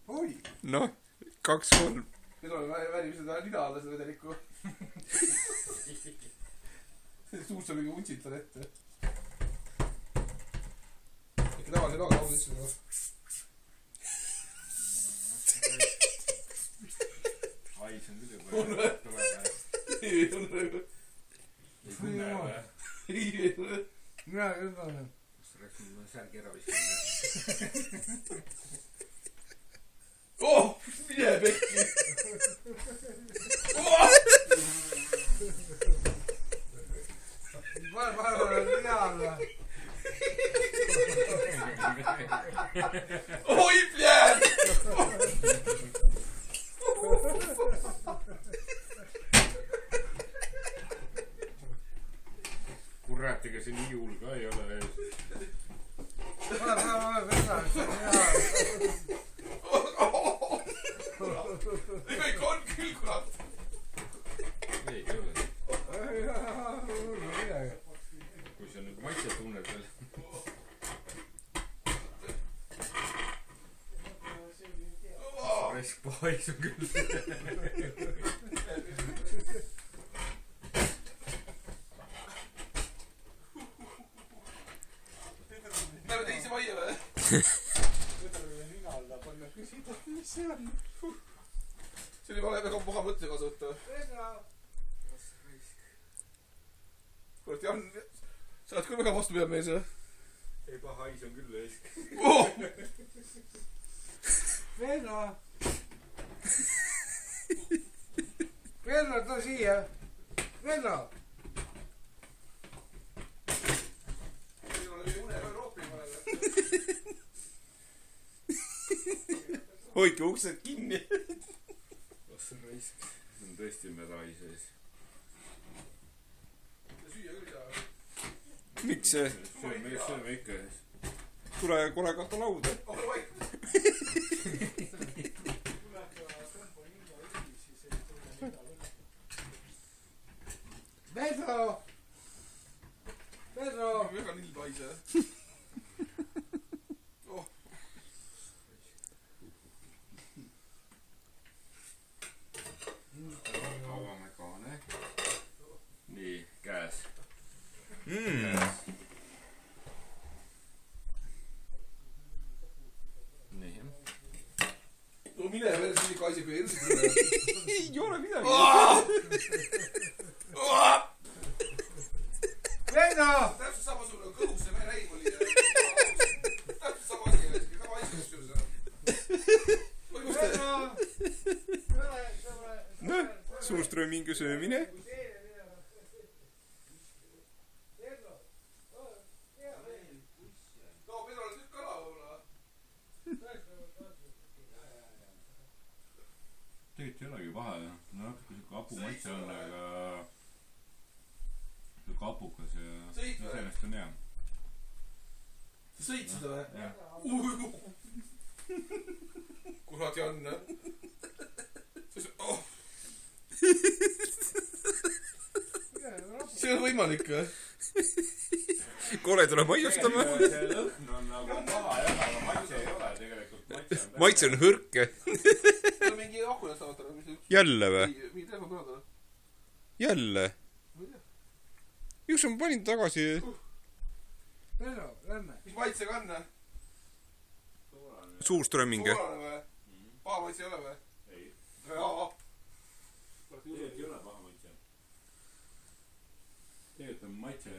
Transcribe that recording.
oi! Noh, 2-3. Nüüd oleme värime seda nina alla seda vedelikku. Suust on mingi untsitan ette. Ikka tavalise naaga lauda sisse nagu. Hais on küll juba tuleb. Ei tunne. Ei tunne või? Ei tunne. Mina küll olen. Kas rääks mul särgi ära viskama? Oh! Mine pekki! Pane nina alla. Oi, bled! Kurat, ega see nii juul ka ei ole ees. Pane nina alla. Kõik on küll, kurat! Ei ole. Midagi. Kui sa nagu maitse tunned veel. Raisk pahis on küll. Näeme teisi majja või? Võtame nina alla, panna küsida, mis see on. See oli vale väga paha mõtte kaasa võtta. Kurat, Jan, sa oled küll väga vastupidav mees, jah? Ei paha hais on küll raisk. Oh! Venno! Venno, too siia! Venno! Meil on une Euroopi vahel. Hoidke uksed kinni. Kas see on raisk? See on tõesti medai sees. Süüa küll ei saa. Miks see? Sööme ikka ees. Tule kohe kahta lauda. Ole vaik. Venno! Venno! Väga nill paise. Oh. Avame kaane. Nii, käes. Nii. No mine veel siin ikka asi kui hirmsi. Ei ole midagi. Venno! Täpselt samasugune kõhus see vereim oli. Täpselt sama asi, sama asi kusjuures. Venno! Noh, suurströömingu söömine. No, Pedro oli tükk kala võib-olla. Tegelikult ei olegi paha, jah. No natuke siuke hapu maitse on, aga siuke hapukas ja iseenesest on hea. Sa sõid seda või? Jah. Kurat, Jan. Oh. See on võimalik või? Kole tuleb maiustama. See lõhn on nagu paha jah, aga maitse ei ole tegelikult. Maitse on hõrke. See on mingi akulas tavatara. Jälle või? Mingi telefon kõrvaldada. Jälle? Just ma panin tagasi. Venno, lähme. Mis maitsega on? Suurströmming. Soolane või? Paha maitse ei ole või? Ei. Jaa. Tegelikult ei ole paha maitse. Tegelikult on maitse